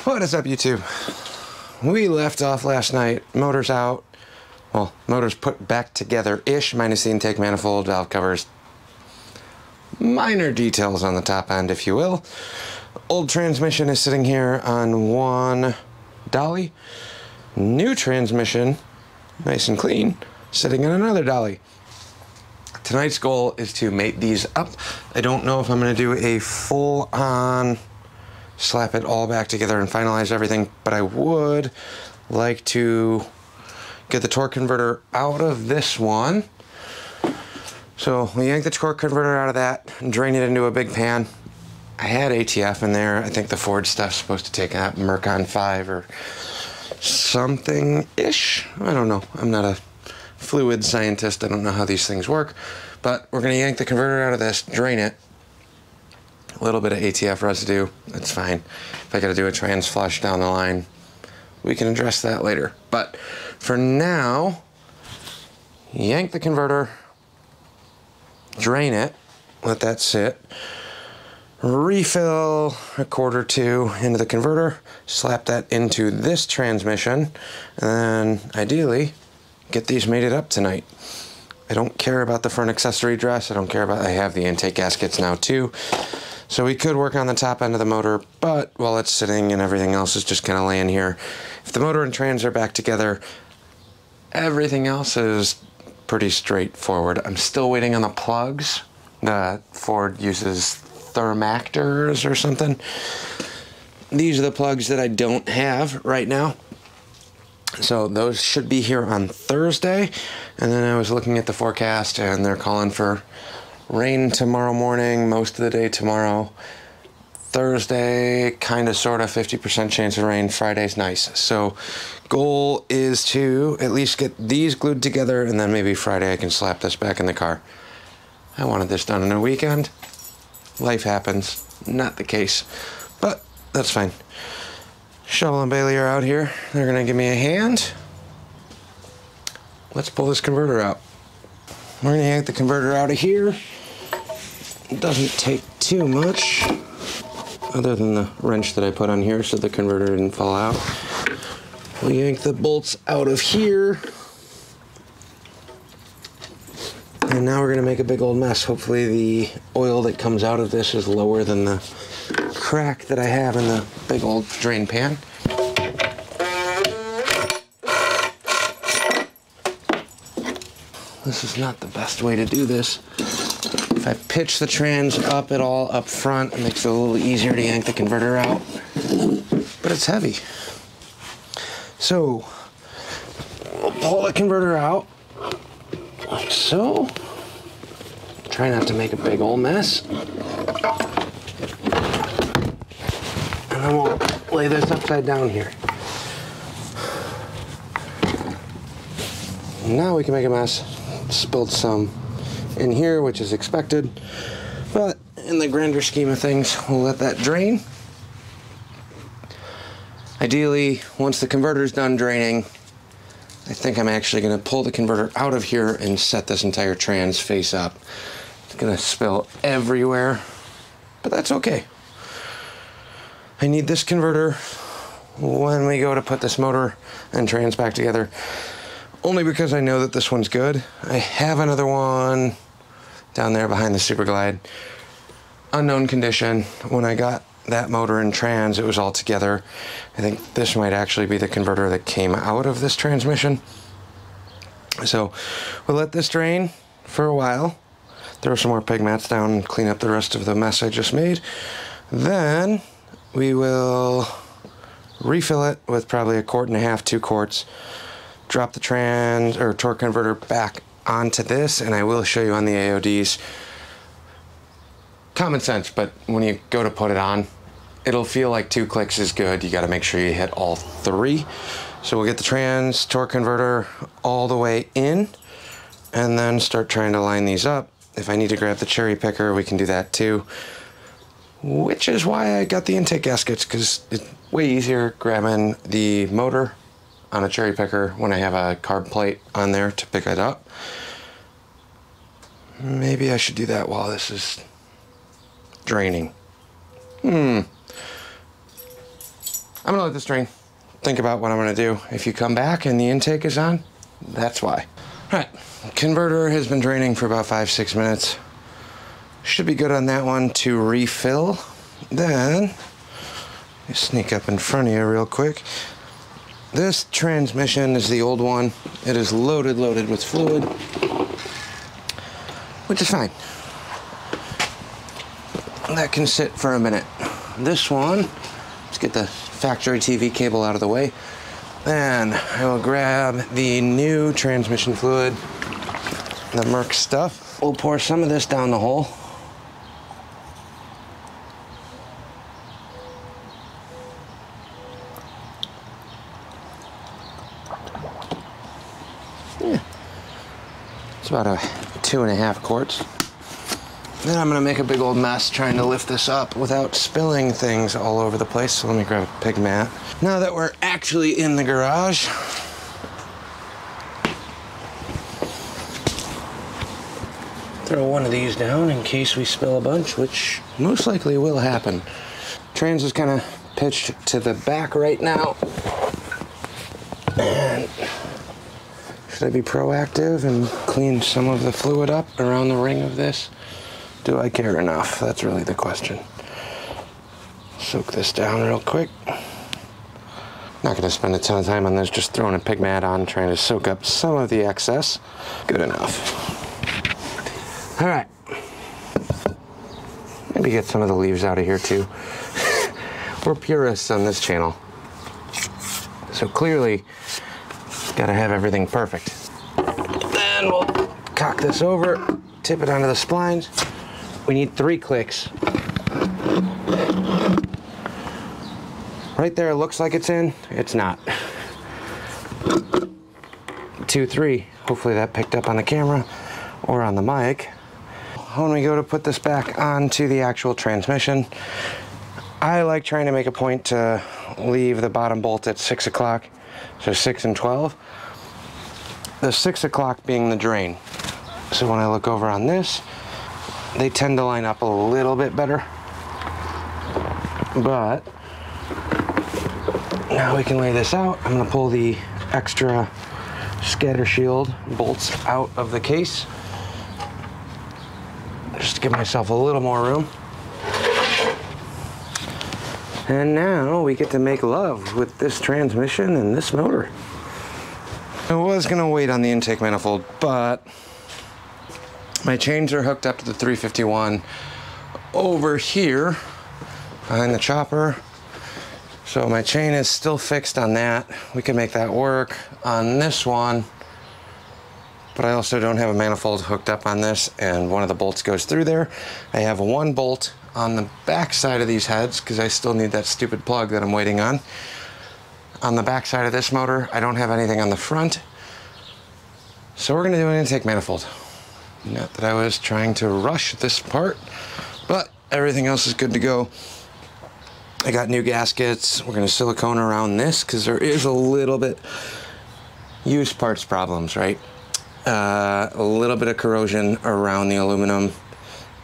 What is up, YouTube? We left off last night. Motor's out. Well, motor's put back together-ish, minus the intake manifold, valve covers. Minor details on the top end, if you will. Old transmission is sitting here on one dolly. New transmission, nice and clean, sitting on another dolly. Tonight's goal is to mate these up. I don't know if I'm going to do a full-on slap it all back together and finalize everything, but I would like to get the torque converter out of this one. So we yank the torque converter out of that and drain it into a big pan. I had ATF in there. I think the Ford stuff's supposed to take that Mercon 5 or something-ish. I don't know. I'm not a fluid scientist. I don't know how these things work. But we're going to yank the converter out of this, drain it. A little bit of ATF residue. That's fine. If I got to do a trans flush down the line, we can address that later. But for now, yank the converter, drain it, let that sit, refill a quart or two into the converter, slap that into this transmission, and then ideally get these mated up tonight. I don't care about the front accessory dress. I don't care about, I have the intake gaskets now too. So we could work on the top end of the motor, but while it's sitting and everything else is just kind of laying here, if the motor and trans are back together, everything else is pretty straightforward. I'm still waiting on the plugs. Ford uses thermactors or something. These are the plugs that I don't have right now. So those should be here on Thursday. And then I was looking at the forecast and they're calling for rain tomorrow morning, most of the day tomorrow. Thursday, kind of, sort of, 50% chance of rain. Friday's nice. So goal is to at least get these glued together, and then maybe Friday I can slap this back in the car. I wanted this done in a weekend. Life happens. Not the case. But that's fine. Shovel and Bailey are out here. They're going to give me a hand. Let's pull this converter out. We're going to yank the converter out of here. It doesn't take too much, other than the wrench that I put on here so the converter didn't fall out. We'll yank the bolts out of here. And now we're going to make a big old mess. Hopefully the oil that comes out of this is lower than the crack that I have in the big old drain pan. This is not the best way to do this. If I pitch the trans up at all up front, it makes it a little easier to yank the converter out. But it's heavy. So, we'll pull the converter out, like so. Try not to make a big old mess. And then we'll lay this upside down here. Now we can make a mess. Spilled some in here, which is expected, but in the grander scheme of things, we'll let that drain. Ideally, once the converter's done draining, I think I'm actually going to pull the converter out of here and set this entire trans face up. It's going to spill everywhere, but that's okay. I need this converter when we go to put this motor and trans back together, only because I know that this one's good. I have another one down there behind the Super Glide. Unknown condition. When I got that motor and trans, it was all together. I think this might actually be the converter that came out of this transmission. So we'll let this drain for a while. Throw some more pig mats down and clean up the rest of the mess I just made. Then we will refill it with probably 1.5 quarts, 2 quarts. Drop the trans or torque converter back onto this, and I will show you on the AODs. Common sense, but when you go to put it on, it'll feel like 2 clicks is good. You got to make sure you hit all 3. So we'll get the trans torque converter all the way in, and then start trying to line these up. If I need to grab the cherry picker, we can do that too. Which is why I got the intake gaskets, because it's way easier grabbing the motor on a cherry picker when I have a carb plate on there to pick it up. Maybe I should do that while this is draining. I'm gonna let this drain. Think about what I'm gonna do. If you come back and the intake is on, that's why. All right, converter has been draining for about 5-6 minutes. Should be good on that one to refill. Then, sneak up in front of you real quick. This transmission is the old one. It is loaded with fluid, which is fine. That can sit for a minute. This one, let's get the factory TV cable out of the way. Then I will grab the new transmission fluid, the Merc stuff. We'll pour some of this down the hole. Yeah, it's about 2.5 quarts. Then I'm gonna make a big old mess trying to lift this up without spilling things all over the place. So let me grab a pig mat. Now that we're actually in the garage, throw one of these down in case we spill a bunch, which most likely will happen. Trans is kind of pitched to the back right now. And should I be proactive and clean some of the fluid up around the ring of this? Do I care enough? That's really the question. Soak this down real quick. Not gonna spend a ton of time on this, just throwing a pig mat on, trying to soak up some of the excess. Good enough. All right. Maybe get some of the leaves out of here too. We're purists on this channel. So clearly, gotta have everything perfect. Then we'll cock this over, tip it onto the splines. We need 3 clicks. Right there, it looks like it's in. It's not. 2, 3. Hopefully that picked up on the camera or on the mic. When we go to put this back onto the actual transmission, I like trying to make a point to leave the bottom bolt at 6 o'clock, so 6 and 12. The 6 o'clock being the drain. So when I look over on this, they tend to line up a little bit better. But now we can lay this out. I'm gonna pull the extra scatter shield bolts out of the case, just to give myself a little more room. And now we get to make love with this transmission and this motor. I was gonna wait on the intake manifold, but my chains are hooked up to the 351 over here behind the chopper. So my chain is still fixed on that. We can make that work on this one, but I also don't have a manifold hooked up on this, and one of the bolts goes through there. I have one bolt on the back side of these heads because I still need that stupid plug that I'm waiting on. On the back side of this motor, I don't have anything on the front. So we're gonna do an intake manifold. Not that I was trying to rush this part, but everything else is good to go. I got new gaskets. We're gonna silicone around this because there is a little bit used parts problems, right? A little bit of corrosion around the aluminum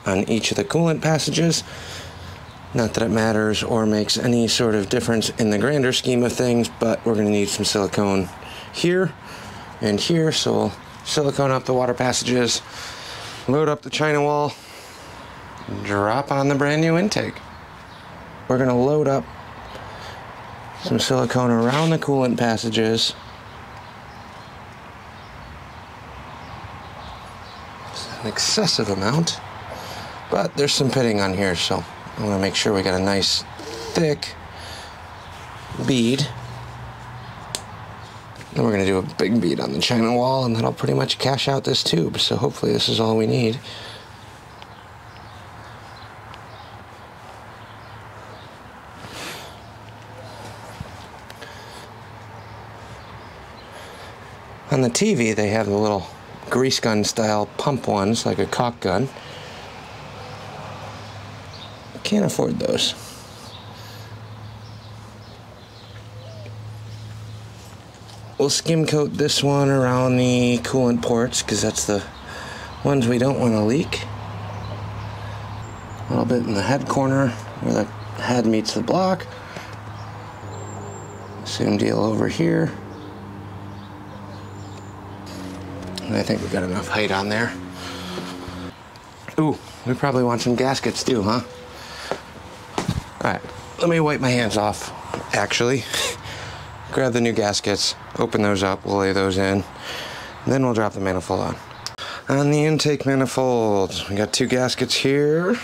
on each of the coolant passages. Not that it matters or makes any sort of difference in the grander scheme of things, but we're gonna need some silicone here and here, so we'll silicone up the water passages, load up the China wall, drop on the brand new intake. We're gonna load up some silicone around the coolant passages. It's an excessive amount, but there's some pitting on here, so I'm gonna make sure we got a nice thick bead. Then we're gonna do a big bead on the China wall, and that'll pretty much cash out this tube, so hopefully this is all we need. On the TV, they have the little grease gun style pump ones, like a caulk gun. Can't afford those. We'll skim coat this one around the coolant ports because that's the ones we don't want to leak. A little bit in the head corner where the head meets the block. Same deal over here. And I think we got enough height on there. Ooh, we probably want some gaskets too, huh? All right, let me wipe my hands off, actually. Grab the new gaskets, open those up, we'll lay those in, then we'll drop the manifold on. On the intake manifold, we got 2 gaskets here.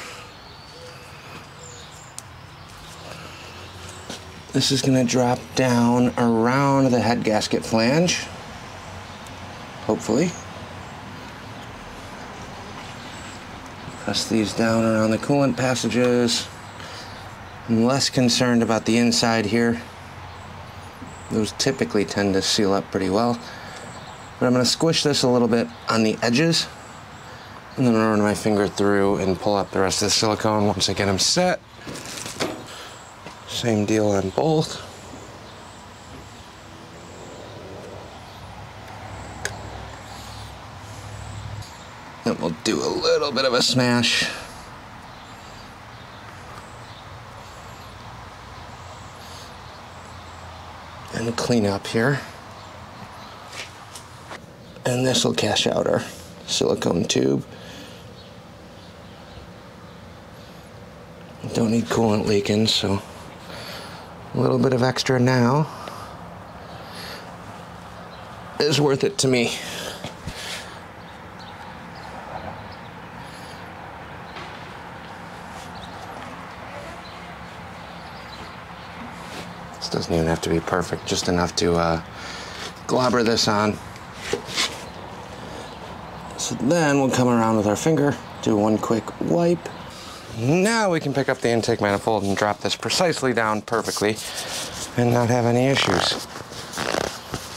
This is gonna drop down around the head gasket flange, hopefully. Press these down around the coolant passages. I'm less concerned about the inside here. Those typically tend to seal up pretty well. But I'm going to squish this a little bit on the edges, and then run my finger through and pull up the rest of the silicone once I get them set. Same deal on both. Then we'll do a little bit of a smash. And clean up here. And this will cash out our silicone tube. Don't need coolant leaking, so a little bit of extra now is worth it to me. This doesn't even have to be perfect, just enough to globber this on. So then we'll come around with our finger, do one quick wipe. Now we can pick up the intake manifold and drop this precisely down perfectly and not have any issues.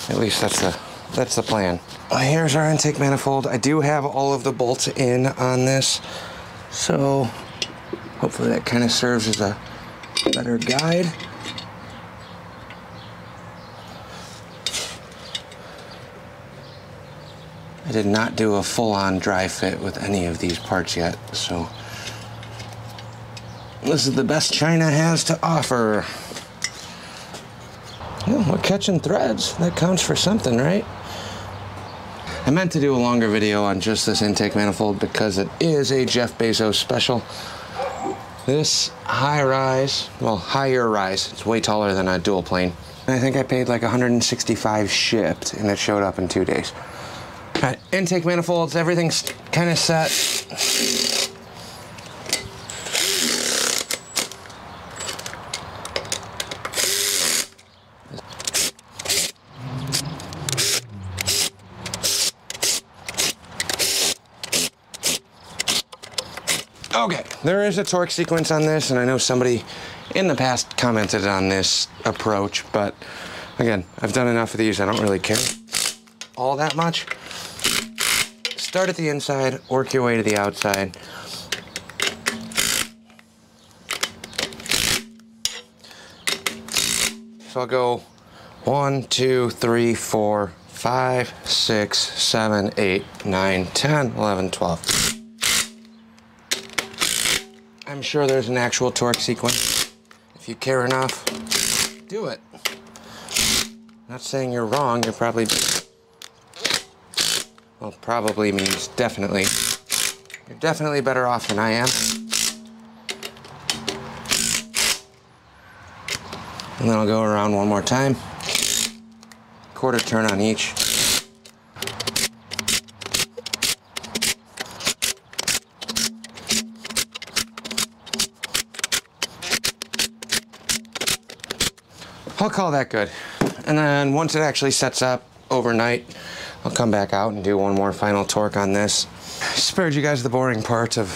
At least that's the plan. Here's our intake manifold. I do have all of the bolts in on this, so hopefully that kind of serves as a better guide. I did not do a full-on dry fit with any of these parts yet, so this is the best China has to offer. Well, we're catching threads. That counts for something, right? I meant to do a longer video on just this intake manifold because it is a Jeff Bezos special. This higher rise, it's way taller than a dual plane. And I think I paid like $165 shipped, and it showed up in 2 days. All right, intake manifolds, everything's kind of set. Okay, there is a torque sequence on this, and I know somebody in the past commented on this approach, but again, I've done enough of these, I don't really care all that much. Start at the inside, work your way to the outside. So I'll go 1, 2, 3, 4, 5, 6, 7, 8, 9, 10, 11, 12. I'm sure there's an actual torque sequence. If you care enough, do it. Not saying you're wrong, you're probably... Well, probably means definitely. You're definitely better off than I am. And then I'll go around one more time. Quarter turn on each. I'll call that good. And then once it actually sets up overnight, I'll come back out and do one more final torque on this. Spared you guys the boring part of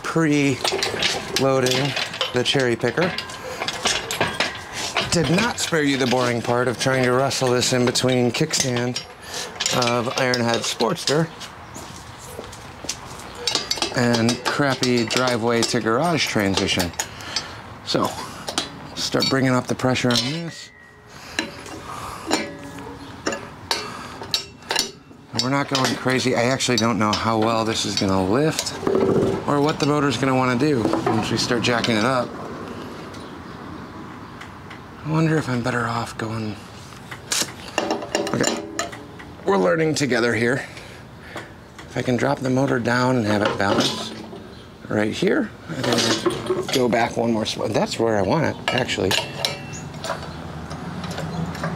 pre-loading the cherry picker. Did not spare you the boring part of trying to wrestle this in between kickstand of Ironhead Sportster and crappy driveway to garage transition. So, start bringing up the pressure on this. We're not going crazy. I actually don't know how well this is going to lift or what the motor's going to want to do once we start jacking it up. I wonder if I'm better off going... Okay, we're learning together here. If I can drop the motor down and have it balance right here, and then go back one more spot. That's where I want it, actually.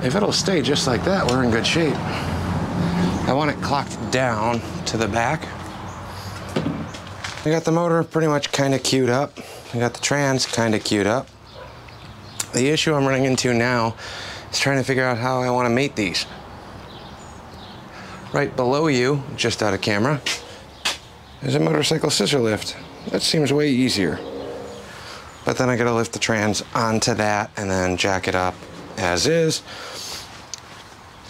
If it'll stay just like that, we're in good shape. I want it clocked down to the back. I got the motor pretty much kind of queued up. I got the trans kind of queued up. The issue I'm running into now is trying to figure out how I want to mate these. Right below you, just out of camera, is a motorcycle scissor lift. That seems way easier. But then I gotta lift the trans onto that and then jack it up as is.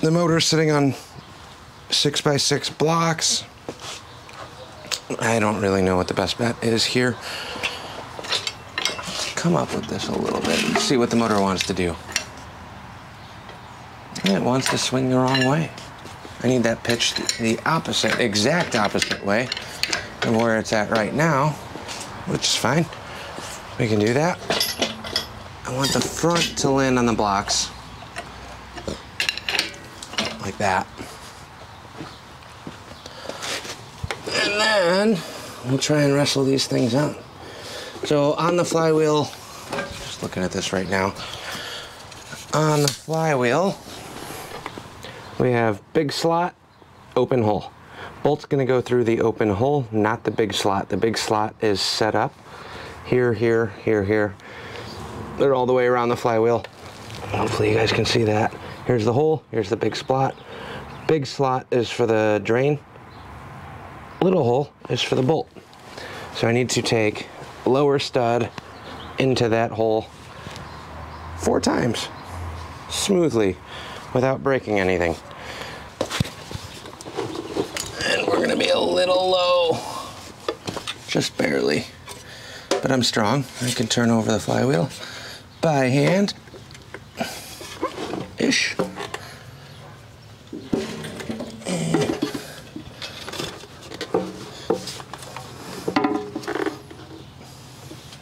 The motor's sitting on 6x6 blocks. I don't really know what the best bet is here. Come up with this a little bit and see what the motor wants to do. It wants to swing the wrong way. I need that pitch the opposite, exact opposite way of where it's at right now, which is fine. We can do that. I want the front to land on the blocks, like that. And then we'll try and wrestle these things out. So on the flywheel, just looking at this right now, on the flywheel, we have big slot, open hole. Bolt's gonna go through the open hole, not the big slot. The big slot is set up here, here, here, here. They're all the way around the flywheel. Hopefully you guys can see that. Here's the hole, here's the big slot. Big slot is for the drain. Little hole is for the bolt. So I need to take lower stud into that hole 4 times, smoothly, without breaking anything. And we're gonna be a little low, just barely. But I'm strong. I can turn over the flywheel by hand, ish.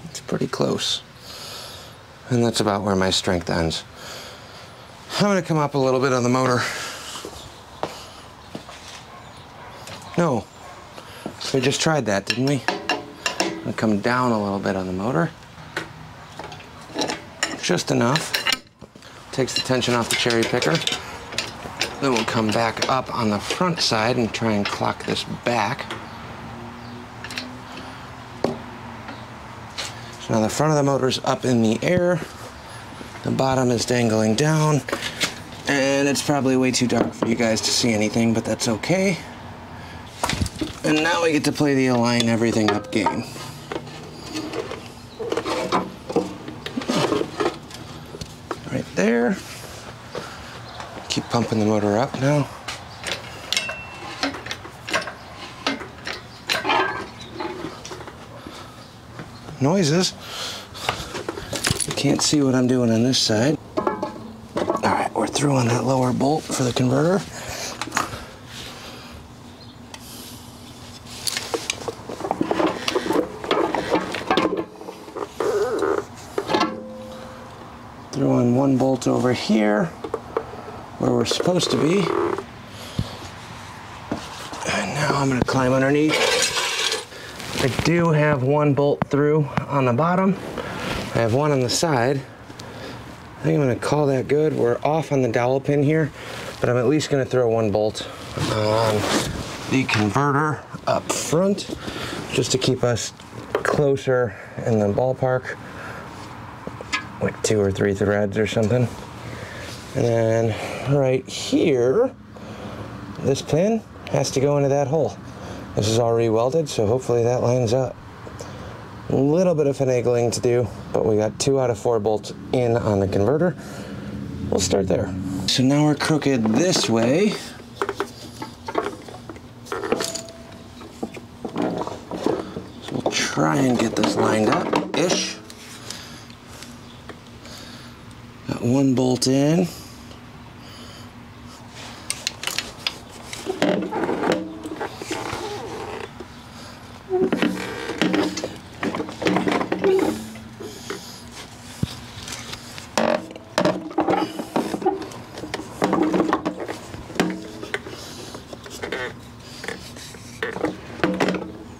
It's pretty close. And that's about where my strength ends. I'm gonna come up a little bit on the motor. No, we just tried that, didn't we? I'm gonna come down a little bit on the motor. Just enough. Takes the tension off the cherry picker. Then we'll come back up on the front side and try and clock this back. So now the front of the motor's up in the air. The bottom is dangling down, and it's probably way too dark for you guys to see anything, but that's okay. And now we get to play the align everything up game. Right there. Keep pumping the motor up now. Noises. Can't see what I'm doing on this side. All right, we're through on that lower bolt for the converter. Throw on one bolt over here, where we're supposed to be. And now I'm gonna climb underneath. I do have one bolt through on the bottom. I have one on the side. I think I'm gonna call that good. We're off on the dowel pin here, but I'm at least gonna throw one bolt on the converter up front, just to keep us closer in the ballpark, like 2 or 3 threads or something. And then right here, this pin has to go into that hole. This is already welded, so hopefully that lines up. A little bit of finagling to do, but we got 2 out of 4 bolts in on the converter. We'll start there. So now we're crooked this way. So we'll try and get this lined up-ish. Got 1 bolt in.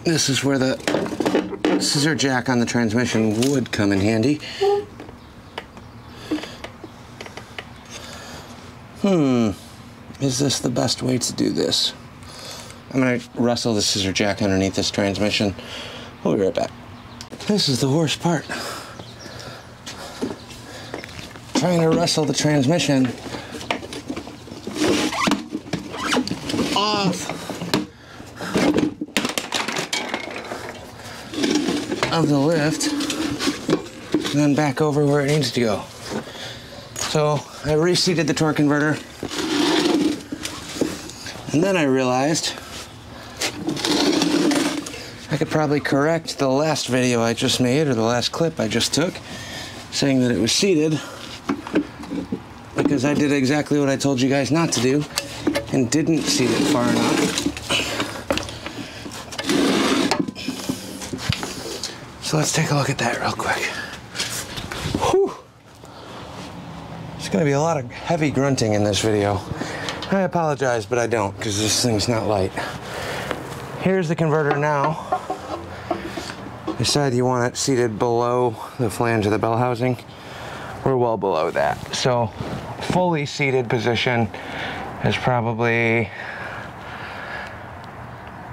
this is where the scissor jack on the transmission would come in handy. Is this the best way to do this? I'm gonna wrestle the scissor jack underneath this transmission. We'll be right back. This is the worst part. Trying to wrestle the transmission off of the lift and then back over where it needs to go. So I reseated the torque converter, and then I realized I could probably correct the last video I just made, or the last clip I just took, saying that it was seated, because I did exactly what I told you guys not to do and didn't seat it far enough. So let's take a look at that real quick. Whew. There's gonna be a lot of heavy grunting in this video. I apologize, but I don't, because this thing's not light. Here's the converter now. Decide you want it seated below the flange of the bell housing. We're well below that. So fully seated position is probably,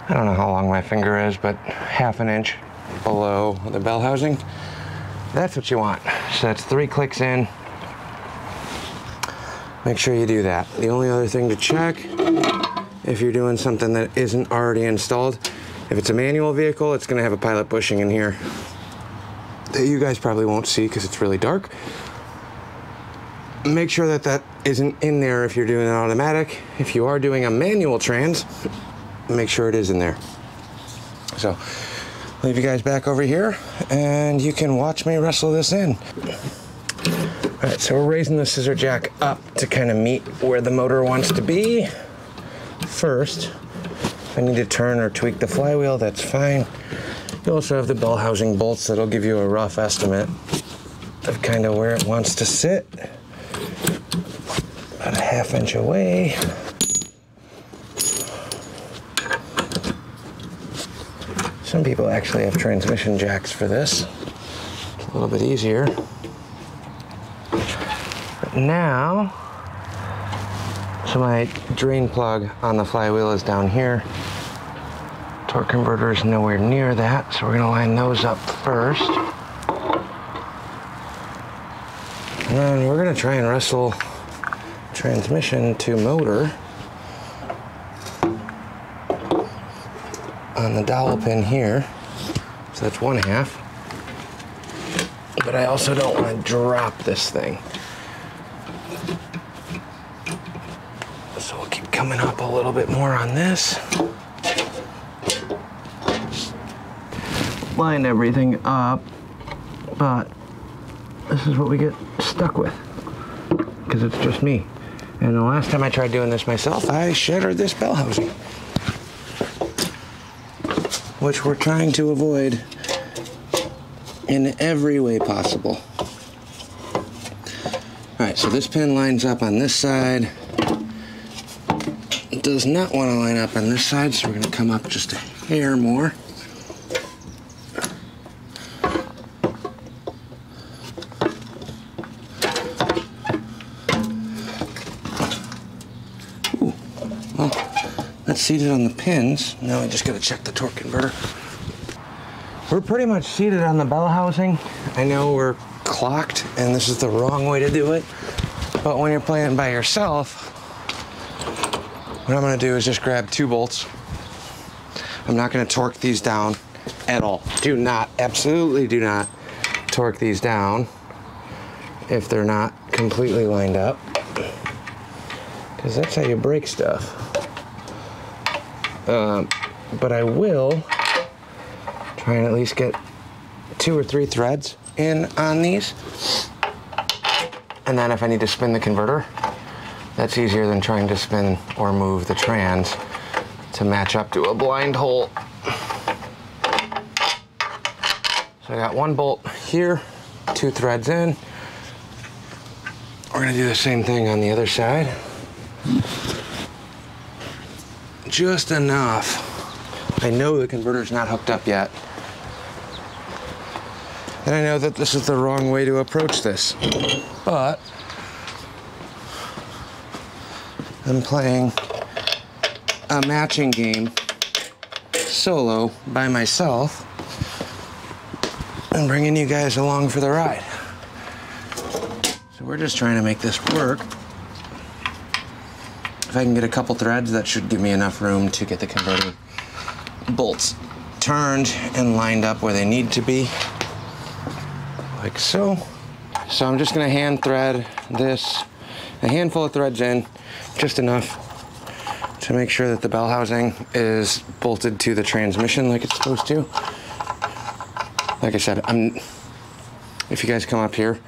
I don't know how long my finger is, but ½ an inch below the bell housing. That's what you want. So that's 3 clicks in. Make sure you do that. The only other thing to check, if you're doing something that isn't already installed, if it's a manual vehicle, it's gonna have a pilot bushing in here that you guys probably won't see because it's really dark. Make sure that that isn't in there if you're doing an automatic. If you are doing a manual trans, make sure it is in there. So, leave you guys back over here and you can watch me wrestle this in. All right, so we're raising the scissor jack up to kind of meet where the motor wants to be. First, if I need to turn or tweak the flywheel, that's fine. You also have the bell housing bolts that'll give you a rough estimate of kind of where it wants to sit. About ½ inch away. Some people actually have transmission jacks for this. It's a little bit easier. But now, so my drain plug on the flywheel is down here. Torque converter is nowhere near that, so we're gonna line those up first. And then we're gonna try and wrestle transmission to motor on the dowel pin here. So that's 1/2. But I also don't want to drop this thing. So we'll keep coming up a little bit more on this. Line everything up, but this is what we get stuck with because it's just me. And the last time I tried doing this myself, I shattered this bell housing, which we're trying to avoid in every way possible. All right, so this pin lines up on this side. It does not want to line up on this side, so we're going to come up just a hair more. Ooh, well, that's seated on the pins. Now I just got to check the torque converter. We're pretty much seated on the bell housing. I know we're clocked and this is the wrong way to do it, but when you're playing by yourself, what I'm gonna do is just grab 2 bolts. I'm not gonna torque these down at all. Do not, absolutely do not torque these down if they're not completely lined up, because that's how you break stuff. But I will try and at least get 2 or 3 threads in on these. And then if I need to spin the converter, that's easier than trying to spin or move the trans to match up to a blind hole. So I got 1 bolt here, 2 threads in. We're gonna do the same thing on the other side. Just enough I know the converter's not hooked up yet. And I know that this is the wrong way to approach this. But I'm playing a matching game solo by myself and bringing you guys along for the ride. So we're just trying to make this work. If I can get a couple threads, that should give me enough room to get the converter bolts turned and lined up where they need to be, like so. So I'm just gonna hand thread this, a handful of threads in, just enough to make sure that the bell housing is bolted to the transmission like it's supposed to. Like I said, if you guys come up here,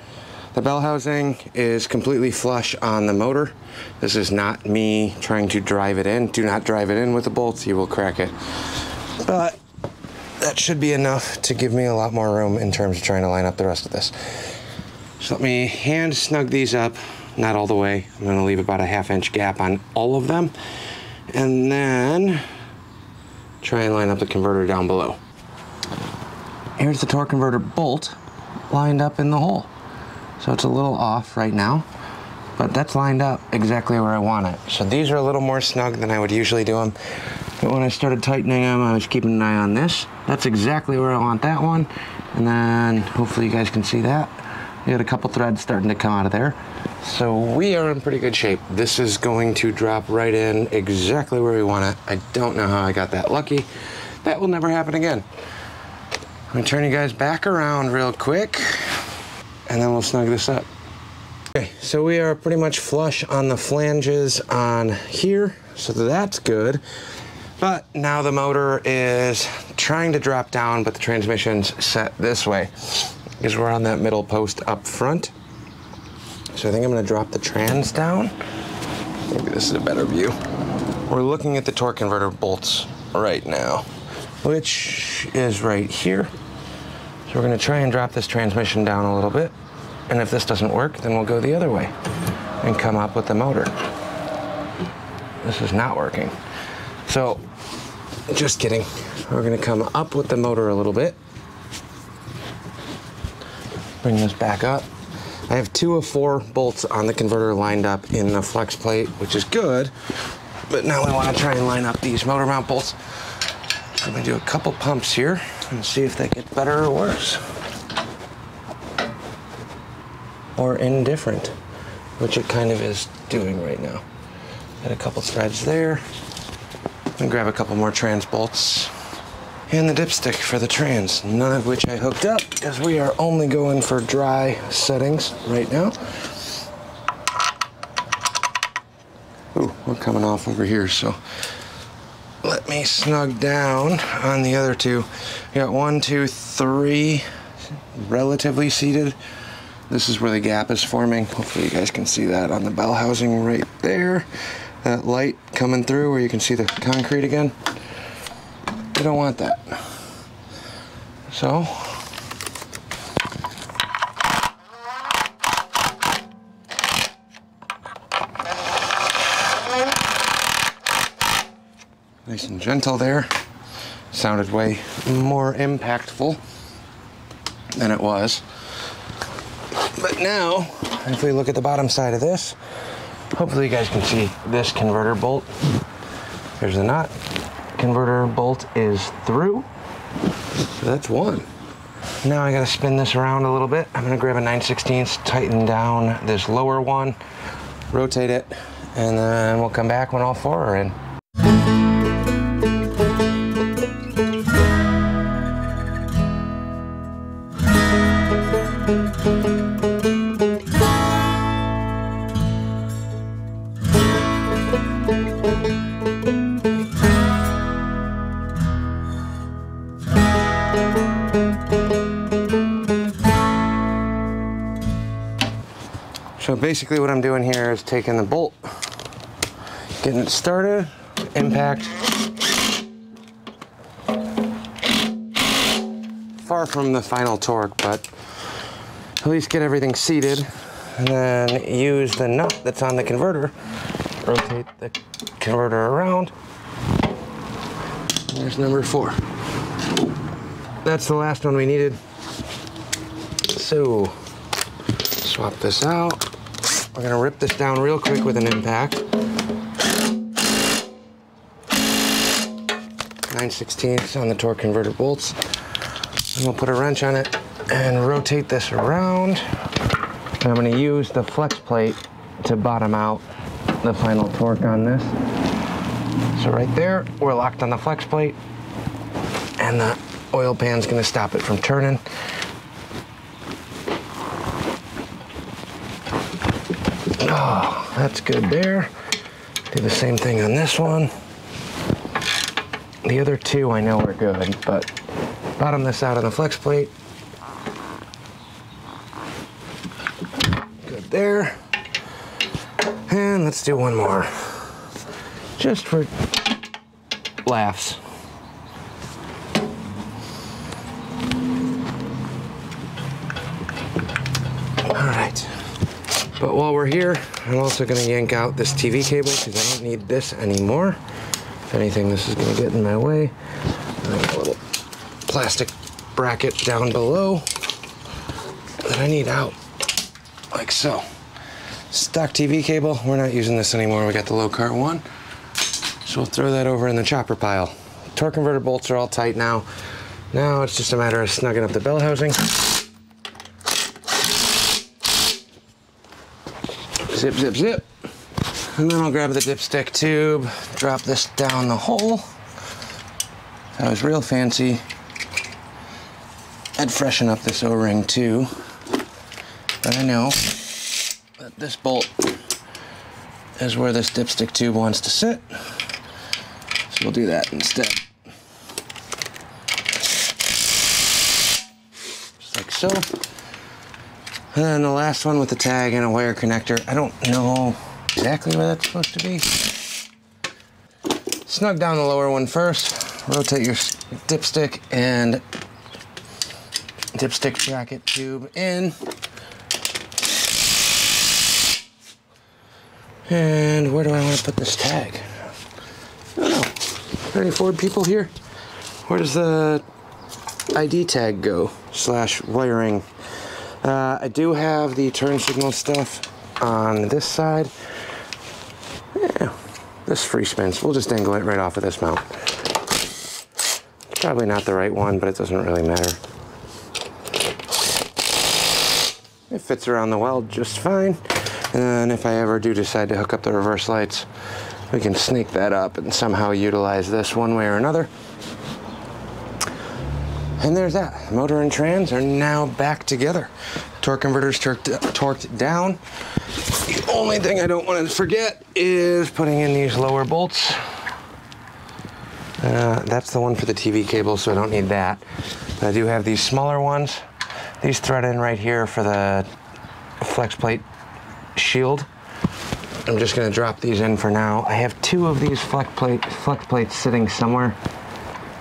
the bell housing is completely flush on the motor. This is not me trying to drive it in. Do not drive it in with the bolts, you will crack it. But that should be enough to give me a lot more room in terms of trying to line up the rest of this. So let me hand snug these up, not all the way. I'm gonna leave about a 1/2 inch gap on all of them, and then try and line up the converter down below. Here's the torque converter bolt lined up in the hole. So it's a little off right now, but that's lined up exactly where I want it. So these are a little more snug than I would usually do them. But when I started tightening them, I was keeping an eye on this. That's exactly where I want that one. And then hopefully you guys can see that. We got a couple threads starting to come out of there. So we are in pretty good shape. This is going to drop right in exactly where we want it. I don't know how I got that lucky. That will never happen again. I'm gonna turn you guys back around real quick, and then we'll snug this up. Okay, so we are pretty much flush on the flanges on here, so that's good. But now the motor is trying to drop down, but the transmission's set this way, because we're on that middle post up front. So I think I'm gonna drop the trans down. Maybe this is a better view. We're looking at the torque converter bolts right now, which is right here. So we're gonna try and drop this transmission down a little bit. And if this doesn't work, then we'll go the other way and come up with the motor. This is not working. So, just kidding. We're gonna come up with the motor a little bit. Bring this back up. I have 2 of 4 bolts on the converter lined up in the flex plate, which is good. But now we wanna try and line up these motor mount bolts. I'm gonna do a couple pumps here and see if they get better or worse. Or indifferent, which it kind of is doing right now. Got a couple threads there. I'm gonna grab a couple more trans bolts and the dipstick for the trans, none of which I hooked up because we are only going for dry settings right now. Ooh, we're coming off over here, so let me snug down on the other 2. We got 1, 2, 3 relatively seated. This is where the gap is forming. Hopefully you guys can see that on the bell housing right there. That light coming through where you can see the concrete again. You don't want that. So, nice and gentle there. Sounded way more impactful than it was. But now, if we look at the bottom side of this, hopefully you guys can see this converter bolt. There's the nut. Converter bolt is through. So that's one. Now I gotta spin this around a little bit. I'm gonna grab a 9/16, tighten down this lower one, rotate it, and then we'll come back when all 4 are in. So basically what I'm doing here is taking the bolt, getting it started, impact, far from the final torque, but at least get everything seated, and then use the nut that's on the converter, rotate the converter around, There's number 4. That's the last one we needed. So, swap this out. We're gonna rip this down real quick with an impact. 9/16 on the torque converter bolts. And we'll put a wrench on it and rotate this around. And I'm gonna use the flex plate to bottom out the final torque on this. So right there, we're locked on the flex plate, and the oil pan's gonna stop it from turning. Oh, that's good there. Do the same thing on this one. The other 2 I know are good, but bottom this out on the flex plate. Good there. And let's do one more, just for laughs. All right. But while we're here, I'm also going to yank out this TV cable because I don't need this anymore. If anything, this is going to get in my way. And I got a little plastic bracket down below that I need out, like so. Stock TV cable, we're not using this anymore. We got the low cart one. So we'll throw that over in the chopper pile. Torque converter bolts are all tight now. Now it's just a matter of snugging up the bell housing. Zip, zip, zip. And then I'll grab the dipstick tube, drop this down the hole. If I was real fancy, I'd freshen up this O-ring too. But I know that this bolt is where this dipstick tube wants to sit. So we'll do that instead. Just like so. And then the last one with the tag and a wire connector. I don't know exactly where that's supposed to be. Snug down the lower one first. Rotate your dipstick and dipstick bracket tube in. And where do I want to put this tag? I don't know. Any Ford people here? Where does the ID tag go? / wiring. I do have the turn signal stuff on this side. Yeah, this free spins. We'll just angle it right off of this mount. Probably not the right one, but it doesn't really matter. It fits around the weld just fine. And then if I ever do decide to hook up the reverse lights, we can sneak that up and somehow utilize this one way or another. And there's that. Motor and trans are now back together. Torque converter's torqued down. The only thing I don't want to forget is putting in these lower bolts. That's the one for the TV cable, so I don't need that. But I do have these smaller ones. These thread in right here for the flex plate shield. I'm just going to drop these in for now. I have 2 of these flex plates sitting somewhere.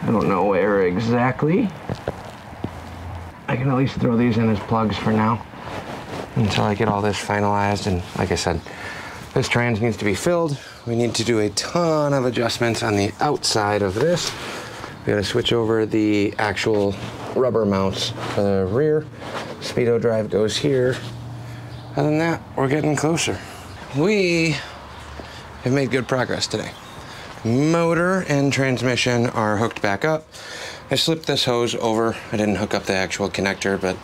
I don't know where exactly. I can at least throw these in as plugs for now until I get all this finalized. And like I said, this trans needs to be filled. We need to do a ton of adjustments on the outside of this. We gotta switch over the actual rubber mounts for the rear. Speedo drive goes here. Other than that, we're getting closer. We have made good progress today. Motor and transmission are hooked back up. I slipped this hose over. I didn't hook up the actual connector, but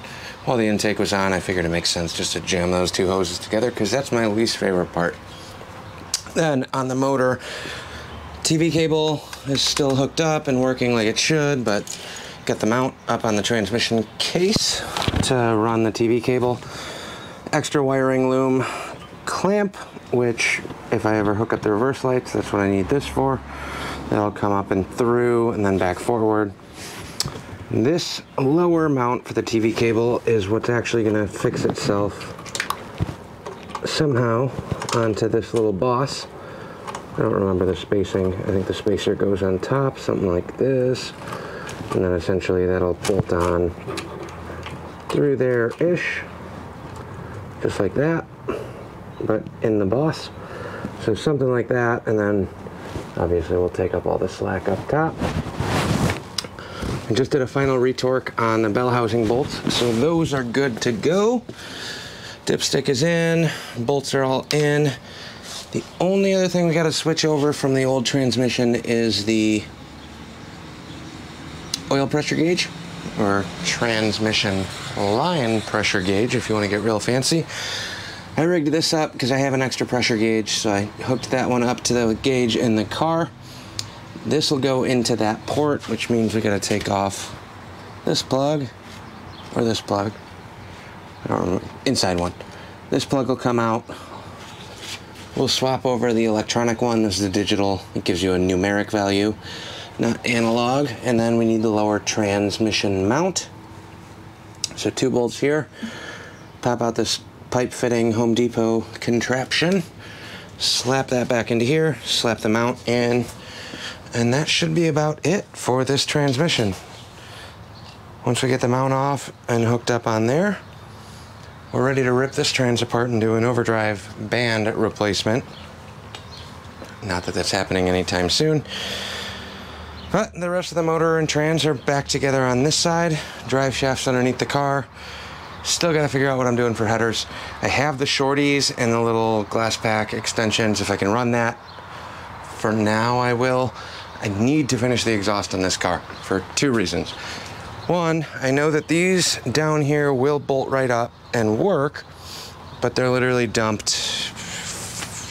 while the intake was on, I figured it makes sense just to jam those 2 hoses together because that's my least favorite part. Then on the motor, TV cable is still hooked up and working like it should, but got the mount up on the transmission case to run the TV cable. Extra wiring loom clamp, which if I ever hook up the reverse lights, that's what I need this for. That'll come up and through and then back forward. This lower mount for the TV cable is what's actually going to fix itself somehow onto this little boss. I don't remember the spacing. I think the spacer goes on top, something like this. And then essentially that'll bolt on through there-ish. Just like that, but in the boss. So something like that, and then obviously we'll take up all the slack up top. I just did a final retorque on the bell housing bolts, so those are good to go. Dipstick is in, bolts are all in. The only other thing we got to switch over from the old transmission is the oil pressure gauge, or transmission line pressure gauge if you want to get real fancy. I rigged this up because I have an extra pressure gauge, so I hooked that one up to the gauge in the car. This will go into that port, which means we got to take off this plug, or this plug, I don't remember, inside one. This plug will come out. We'll swap over the electronic one. This is the digital. It gives you a numeric value, not analog. And then we need the lower transmission mount. So 2 bolts here. Pop out this pipe fitting Home Depot contraption. Slap that back into here. Slap the mount in. And that should be about it for this transmission. Once we get the mount off and hooked up on there, we're ready to rip this trans apart and do an overdrive band replacement. Not that that's happening anytime soon. But the rest of the motor and trans are back together on this side. Drive shaft's underneath the car. Still got to figure out what I'm doing for headers. I have the shorties and the little glass pack extensions. If I can run that, for now I will. I need to finish the exhaust on this car for 2 reasons. One, I know that these down here will bolt right up and work, but they're literally dumped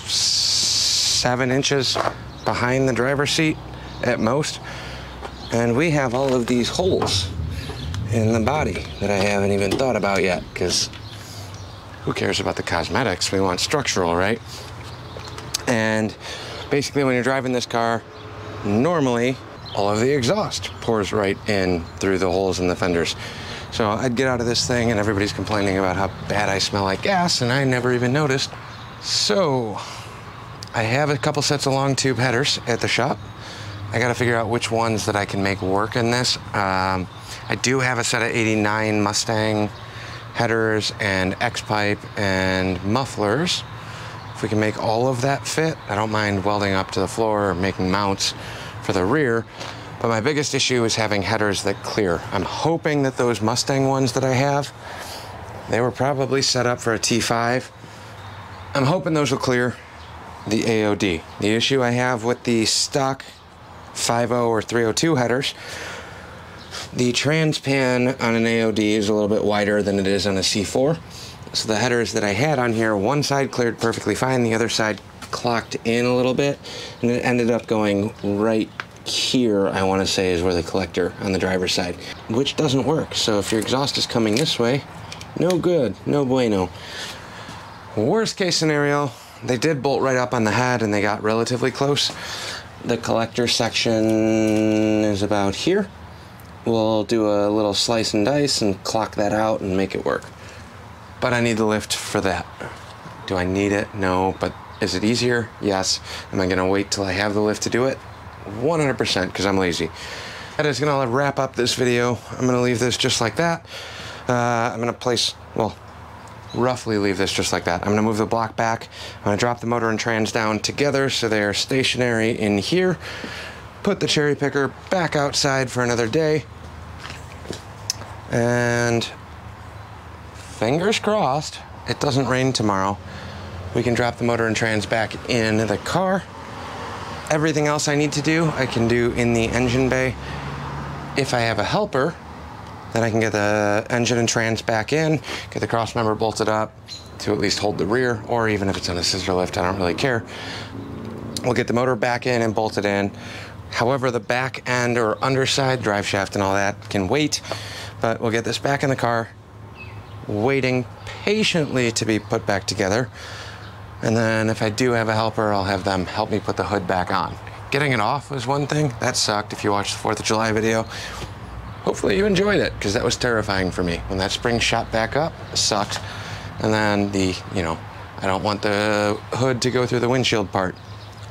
7 inches behind the driver's seat at most. And we have all of these holes in the body that I haven't even thought about yet, because who cares about the cosmetics? We want structural, right? And basically when you're driving this car, normally all of the exhaust pours right in through the holes in the fenders. So I'd get out of this thing and everybody's complaining about how bad I smell like gas, and I never even noticed. So I have a couple sets of long tube headers at the shop. I got to figure out which ones that I can make work in this. I do have a set of 89 Mustang headers and X-pipe and mufflers. If we can make all of that fit, I don't mind welding up to the floor or making mounts for the rear. But my biggest issue is having headers that clear. I'm hoping that those Mustang ones that I have, they were probably set up for a T5. I'm hoping those will clear the AOD. The issue I have with the stock 50 or 302 headers, the transpan on an AOD is a little bit wider than it is on a C4. So the headers that I had on here, one side cleared perfectly fine, the other side clocked in a little bit, and it ended up going right here, I want to say, is where the collector on the driver's side, which doesn't work. So if your exhaust is coming this way, no good, no bueno. Worst case scenario, they did bolt right up on the head and they got relatively close. The collector section is about here. We'll do a little slice and dice and clock that out and make it work. But I need the lift for that. Do I need it? No. But is it easier? Yes. Am I going to wait till I have the lift to do it? 100%, because I'm lazy. That is going to wrap up this video. I'm going to leave this just like that. I'm going to place, well, roughly leave this just like that. I'm going to move the block back. I'm going to drop the motor and trans down together so they are stationary in here. Put the cherry picker back outside for another day. And fingers crossed, it doesn't rain tomorrow. We can drop the motor and trans back in the car. Everything else I need to do, I can do in the engine bay. If I have a helper, then I can get the engine and trans back in, get the cross member bolted up to at least hold the rear, or even if it's on a scissor lift, I don't really care. We'll get the motor back in and bolted in. However, the back end or underside, drive shaft and all that can wait, but we'll get this back in the car, waiting patiently to be put back together. And then if I do have a helper, I'll have them help me put the hood back on. Getting it off was one thing. That sucked if you watched the 4th of July video. Hopefully you enjoyed it, because that was terrifying for me. When that spring shot back up, it sucked. And then the, I don't want the hood to go through the windshield part.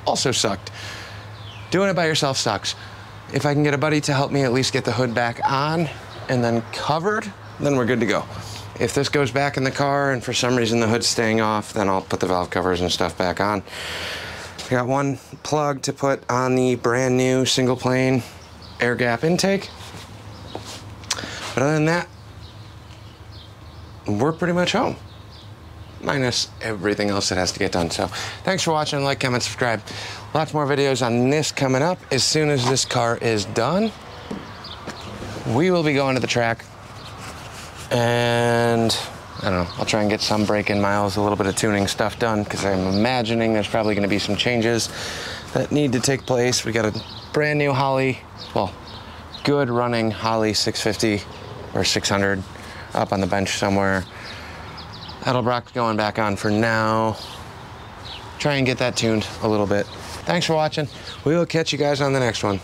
Also sucked. Doing it by yourself sucks. If I can get a buddy to help me at least get the hood back on and then covered, then we're good to go. If this goes back in the car and for some reason the hood's staying off, then I'll put the valve covers and stuff back on. I got one plug to put on the brand new single plane air gap intake. But other than that, we're pretty much home. Minus everything else that has to get done. So thanks for watching. Like, comment, subscribe. Lots more videos on this coming up. As soon as this car is done, we will be going to the track. And I don't know, I'll try and get some break-in miles, a little bit of tuning stuff done, because I'm imagining there's probably going to be some changes that need to take place. We got a brand new Holley, well, good running Holley 650 or 600 up on the bench somewhere. Edelbrock's going back on for now. Try and get that tuned a little bit. Thanks for watching. We will catch you guys on the next one.